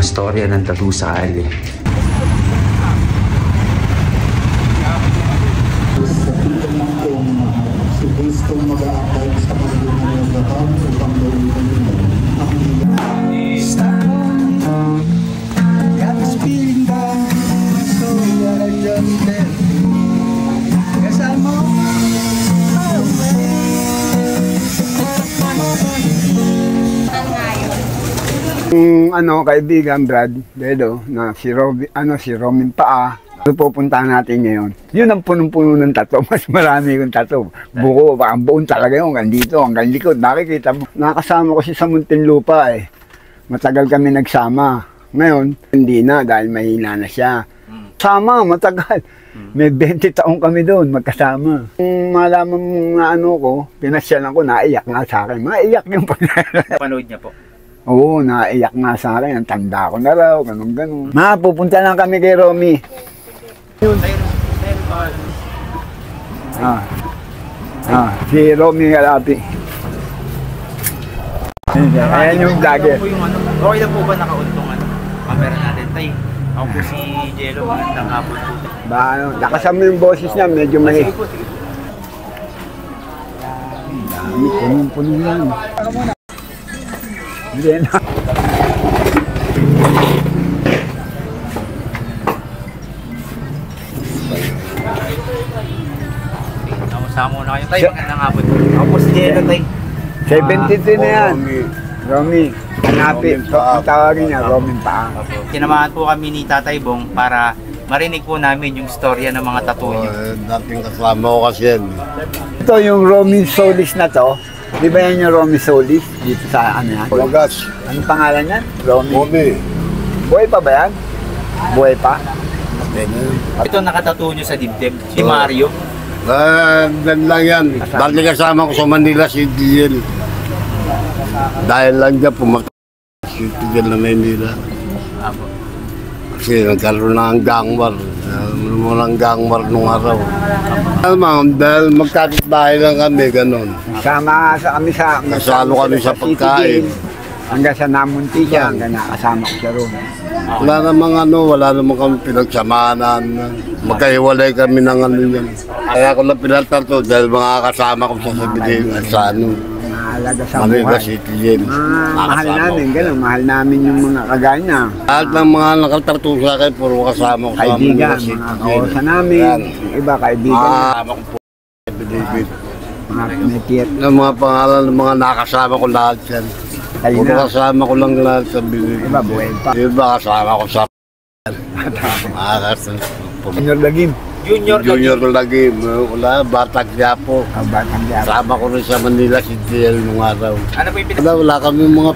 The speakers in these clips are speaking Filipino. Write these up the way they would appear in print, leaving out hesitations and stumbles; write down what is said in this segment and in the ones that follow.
mga storya ng tattoo sa Ali. Kaibigan Brad, Dedo, na si Romin Paa. Pupuntahan natin ngayon. Yun ang punong-puno ng tattoo. Mas marami yung tattoo. Buko, ang buon talaga yun. Hanggang dito, hanggang likod. Nakikita mo. Nakasama ko sa Muntinlupa eh. Matagal kami nagsama. Ngayon, hindi na dahil mahina na siya. Sama, matagal. May 20 taong kami doon, magkasama. Kung malaman mo nga ko, pinasyalan ko, naiyak nga sa akin. Maiyak yung Panood niya po. Oo, naiyak nga sa akin. Ang tanda ko na raw, ganun-ganun. Pupunta lang kami kay Romy. Si Romy Galapi. Ayan yung vlogger. Okay na po ba nakauntong camera natin, tay? Ako po si Jello, magandang hapon po. Nakasama yung boses niya, medyo mali. Dami, punong-puno yan. Hindi na. Namusama muna kayo, tay. Magandang hapon. Ako po si Jello, tay. 73 na yan. Romy. Hanapin. Ang tawagin niya, Romy Paa. Sinamahan po kami ni Tatay Bong para marinig po namin yung storya ng mga tattoo niyo. Dating kasama ko kasi yan. Ito yung Romy Solis na to. Di ba yan yung Romy Solis? Dito sa ano yan? Wagas. Anong pangalan yan? Romy. Romy. Buhay pa ba yan? Buhay pa? Ito nakatattoo niyo sa dibdib. Si Mario. Dan lang yan. Dati kasama ko sa Manila si DL. Dahil lang dyan pumatay si DL na Manila. Kasi nagkaroon na ang gangwar. Walang gangwar nung araw. Dahil magkakitbahay lang kami, gano'n. Kasalo kami sa pagkain. Hanggang sa namunti siya, hanggang nakasama ko siya roon. Wala namang kami pinagsamahan. Magkahiwalay kami ng ano yan. Kaya ko lang pinatato dahil mga kasama ko sa sabihin sa ano. Mahalaga sa buhay. Mahal namin, gano'n. Mahal namin yung mga kaganya. Lahat ng mga nakatarto sa akin, puro kasama ko sa kaibigan, mga kaosa namin. Yung iba, kaibigan. Kasama ko po. David. Mga pinitiyat. Ng mga pangalan ng mga nakasama ko lahat yan. Puro kasama ko lang lahat sa bilig. Iba, buhay pa. Iba kasama ko sa Junior Lagim. Junior Lagim. Wala, Batang Quiapo. Batang Quiapo. Kasama ko rin sa Manila si DL nung araw. Ano po yung Wala kami mga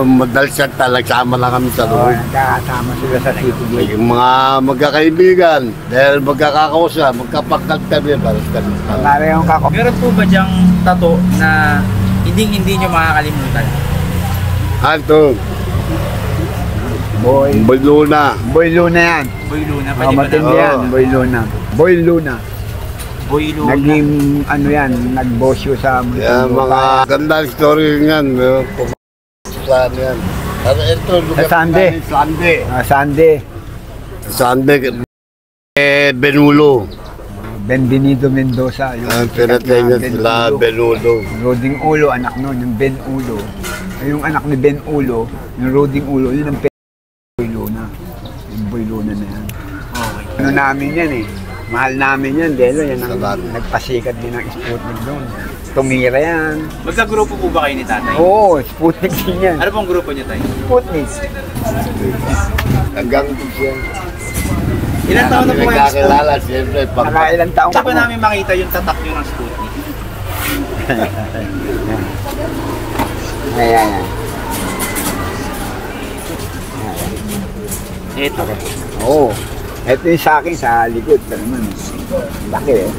madalsyan talaga. Sama lang kami sa loob. Nagkakasama sila sa City Gate. Yung mga magkakaibigan, dahil magkakakausa, magkapagkat kami. Parehong kako. Meron po ba diyang tattoo na hindi nyo makakalimutan? Ito. Boy Luna. Boy Luna yan. Boy Luna. Matindi yan. Boy Luna. Boy Luna. Boy Luna. Naging ano yan, nagbosyo sa Yan, mga ganda story yan. Saan yan? Ito, Sunday. Sunday. Sunday. Benulo. Benvenido Mendoza. Ang pinatay niya sila, Benulo. Roding Ulo, anak nun, yung Ben Ulo. Yung anak ni Ben Ulo, yung Roding Ulo, yun ang Boy Luna. Yung Boy Luna na yan. Okay. Ano namin yan eh. Mahal namin yan, Delo. Yan ang nagpasikat din ng Sputnik doon. Tumira yan. Magkagrupo po ba kayo ni Tatay? Oo, Sputnik din yan. Ano pong grupo niyo, Tay? Sputnik. Hanggang siya. Ilan taon na po kayo ng Nagkakilala, siyempre. Nakailang taong Saan ba namin makita yung tatak nyo ng Sputnik? Ayan. Ito. Oo. Ito yung sa akin sa likod. Ito naman. Laki eh.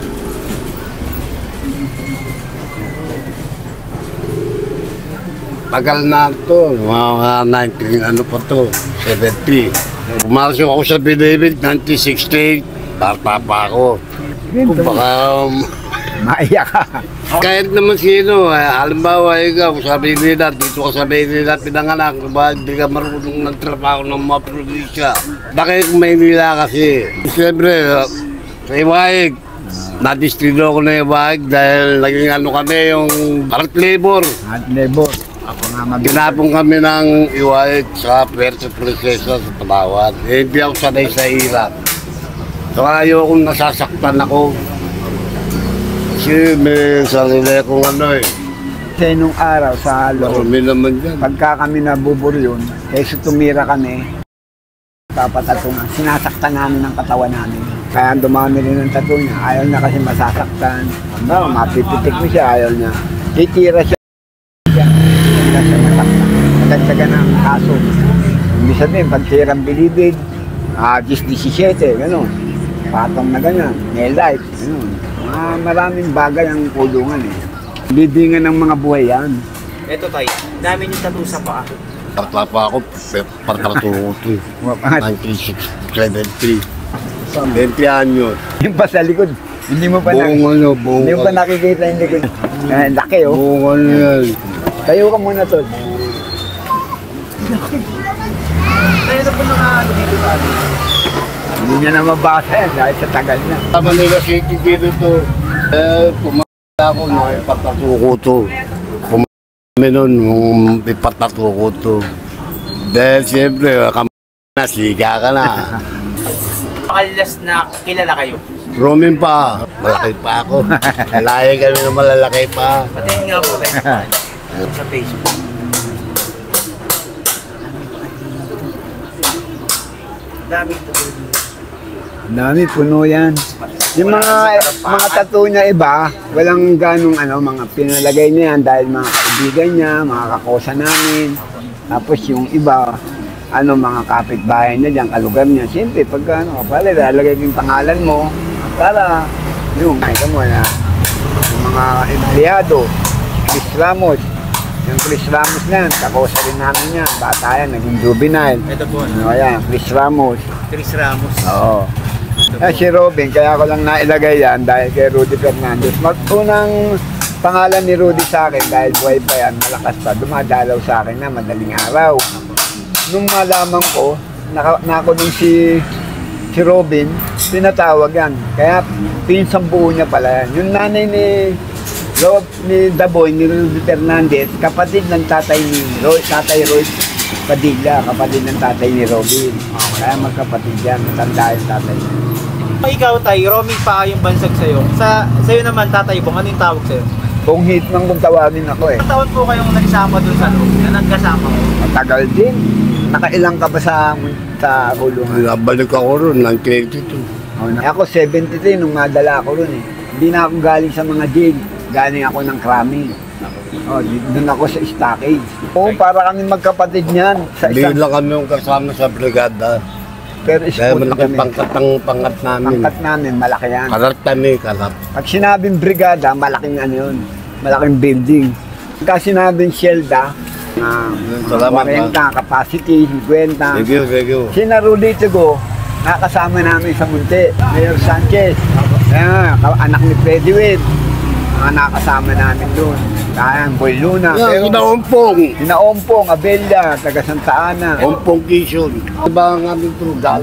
Tagal na ito. Mga 19, ano pa to? 70. Pumasok ako sa Bilibid, 1968. Bata pa ako. Kung baka Maiyak ka. Kahit naman sino, halimbawa ikaw, sa Maynila, dito ka sa Maynila pinanganak, diba, hindi ka marunong ng trabaho ng mga probinsya. Bakit Maynila kasi? Siyempre, sa Iwaig, na-distrito ko na Iwaig dahil naging ano kami, yung part labor. At labor. Ako nga Ginapong kami ng Iwaig sa Puerto Princesa sa Palawan. Hindi ako sanay sa hirap. So ayokong nasasaktan ako. Kasi may sarili akong ano eh. Kasi nung araw sa loob, Marami naman yan. pagka kami nabuburyon, kaysa tumira kami, dapat tatungan, sinasaktan namin ang katawan namin. Kaya dumami rin ang tattoo niya, ayaw niya kasi masasaktan. No, mapipitik mo siya, ayaw niya. Titira siya. Hindi siya masaktan. Matagsagan ng kaso. Ibig sabihin, pag tirang bilibid, 17, gano'n. Patong na gano'n, may life, gano'n. Maraming bagay ang kulungan eh. Bibingan ng mga buhay yan. Ito tay, dami yung tattoo sa paa. Parta pa ako, partato ko ito. 1973. 20 anyos. Yung pa sa likod, hindi mo pa, Buong hindi mo pa nakikita yung likod. Laki oh. Buong ano yan. Tayo ka muna to. Tayo na po mga ano dito sa atin. Hindi niya na mabasa yan dahil sa tagal na. Sa Manila City dito to, pumunta ako na ipatato ko to. Pumunta nun, ipatato ko to. Dahil siyempre, na, siga ka na. Pakalas na kilala kayo. Romin pa, malaki pa ako. Malaki kami na malalaki pa. Patingin nga po tayo sa Facebook. Dami ito. Ang dami, puno yan. Yung mga tattoo niya iba, walang ganong mga pinalagay niya yan dahil mga kaibigan niya, mga kakosa namin. Tapos yung iba, mga kapitbahay niya diyan, kalugar niya. Siyempre, pag pala, lalagay yung pangalan mo para yung nakita mo na yung mga empleyado, Chris Ramos. Yung Chris Ramos na yan, kakosa rin namin yan. Bata yan, naging juvenile. Ito po. Yan, Chris Ramos. Chris Ramos. Oo. Si Robin, kaya ko lang nailagay yan dahil kay Rudy Fernandez. Unang pangalan ni Rudy sa akin dahil buhay pa yan, malakas pa, dumadalaw sa akin na madaling araw. Nung malaman ko, nako nung si Robin, pinatawag yan. Kaya pinsang buo niya pala yan. Yung nanay ni Daboy, ni Rudy Fernandez, kapatid ng tatay Roy Padilla, kapatid ng tatay ni Robin. Kaya magkapatid yan, matanda yung tatay niya. Ikaw tay, Romy pa yung bansag sa'yo. Sa'yo naman tatay Bong, ano yung tawag sa'yo? Kung hit nang kung tawagin ako eh. Ilang taon po kayong nagsama dun sa loob? Na nagkasama ko? Matagal din. Nakailang ka ba sa kulungan? Nabalik ako ron, 1982. Ako 73 nung madala ako ron eh. Hindi na ako galing sa mga jail. Galing ako ng krami. Doon ako sa stockage. Para kami magkapatid niyan. Hindi lang kami yung kasama sa brigada. Pero Dahil school malaki kami. pangat namin. Pangkat namin, malaki yan. Karat kami, karat. Pag sinabing brigada, malaking yun. Malaking building. Pagka sinabing Shelda, Salamat, 40, capacity, 50. Thank you. Sinaruli Tigo, nakasama namin sa Munti, Mayor Sanchez, anak ni Freddy Witt, nakasama namin doon. Kaya Boy Luna. Yan, Inaompong, Abella, taga Santa Ana. Ompong Quezon. Diba ang aming truga?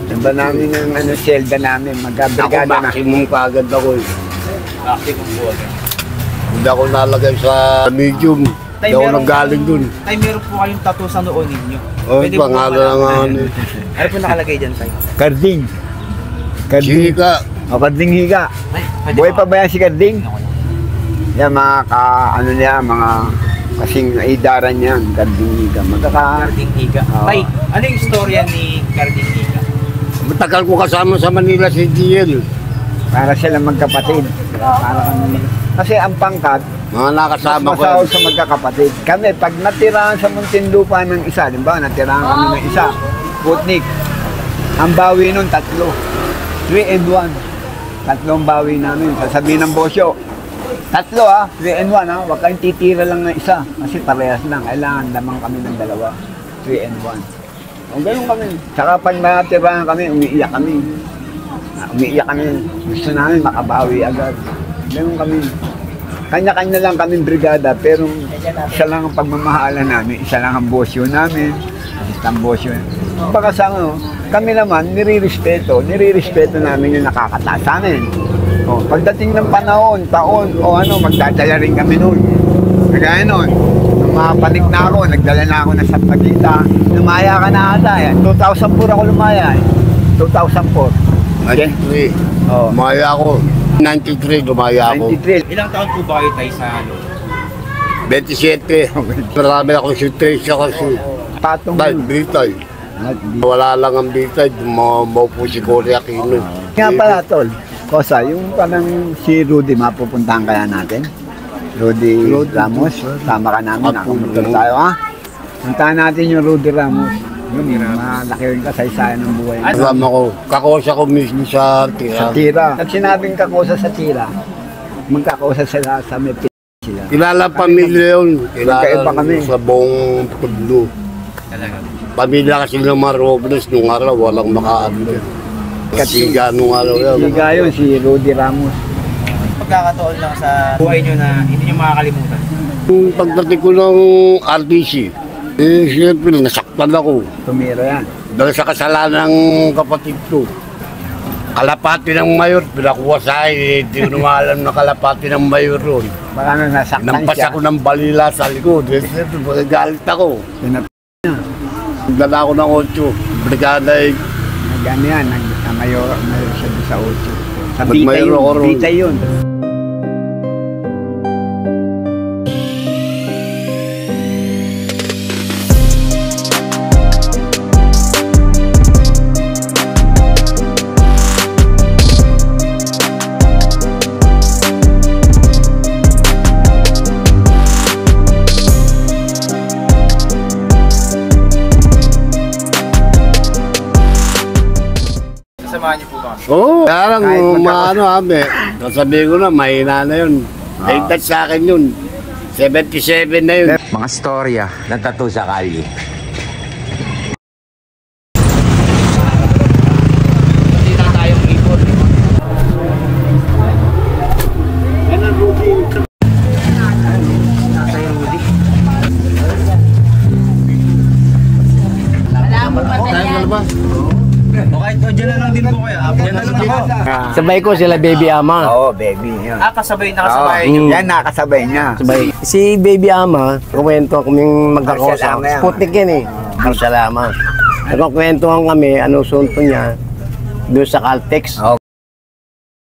Diba namin ang Shelda namin, Ako magkabrigada na. maximum kaagad ako eh. Active po. Hindi ako nalagay sa medium. Hindi ako nanggaling dun. Tay, meron po kayong tattoo sa noo ninyo. Oh, Pwede po pangalan ba nga malaman? ano. Ano po nakalagay dyan tay? Karding. Chika. Karding Higa. Pwede Buhay po. pa ba yan si Karding? Yan, mga kasing idaran yan, Karding Higa. Karding Higa. Oo. Tay, ano yung istorya ni Karding Higa? Matagal ko kasama sa Manila si GL. Para sila magkapatid. Kasi ang pangkat, Mga nakasama ko. masahol sa magkakapatid. Kami, pag natirahan sa Muntinlupa ng isa, diba, natirahan kami ng isa, Putnik, ang bawi nun, 3. 3 and 1. 3 bawi namin. Sasabihin ng bosyo, 3 3 and 1 huwag kayong titira lang ng isa. Kasi parehas lang, kailangan lamang kami ng 2. 3 and 1. O ganun kami. Saka pag natirahan kami, umiiyak kami. Umiiyak kami. Gusto namin makabawi agad. Ganun kami. Kanya-kanya lang kaming brigada, pero isa lang ang pagmamahalan namin, isa lang ang bosyo namin, isang bosyo. Baka sa kami naman, nire-respeto namin yung nakakataas sa amin. O, pagdating ng panahon, taon, o magdadala rin kami noon. Kagaya noon, nung mapanik na ako, nagdala na ako ng Sampagita. Lumaya ka na ata, 2004 ako lumaya. 2004. Okay? 93. Oh. Lumaya ako. 93, lumaya ako. 93. Ilang taon po ba kayo tayo sa 27. Marami akong sutresya kasi. Patong Dahil yun. bitay. Wala lang ang bitay, maupo si Cory Aquino. Nga pala, Tol. Kosa, yung parang si Rudy, mapupuntahan kaya natin? Rudy Ramos, tama ka namin, nakamotor tayo, ha? Puntahan natin yung Rudy Ramos. Yung malaki rin kasaysayan ng buhay. Alam ako, kakosa ko mismo sa tira. Sa tira. At sinabing kakosa sa tira, magkakosa sila sa may sila. Kilala pamilya yun. Magkaiba Kilala kami. sa buong Pudlo. talaga? Pamilya kasi ng mga Robles nung araw, walang makaabot. Kasiga nung araw yan. Siga yun, si Rudy Ramos. Pagkakataon lang sa buhay nyo na hindi nyo makakalimutan. Yung pagdating ko ng RTC, siyempre nasaktan ako. Tumira yan. Dahil sa kasalanan ng kapatid ko. Kalapati ng mayor, pinakuha sa akin, hindi ko naman alam na kalapati ng mayor ron. Baka na nasaktan Nampas siya. ako ng balila sa likod. Siyempre, magagalit ako. Nagdala ako ng 8. Brigada ay Nag-ano yan, mayor siya doon sa 8. Sa Ba't Bitay mayor ako yun, ron? Bitay yun. Sasamahan niyo po ba? Oo, kaya lang, Kahit magkakos- kami. Sasabihin ko na, mahina na yun. Take that sa akin yun. 77 na yun. Mga storya ng tattoo sa kalye. Hindi na tayong ipon. O kahit dyan na lang din po kayo. Dyan na lang din po. Sabay ko sila Baby Ama. Oo, baby. Yun. Kasabay na kasabay Oo, niyo. yan nakasabay niya. Sabay. Si Baby Ama, kuwento kaming magkakosa. Marcial Ama yan. Sputnik yan eh. Marcial Ama. Nagkakwentuhan kami, anong sunto niya, doon sa Caltex. Oo.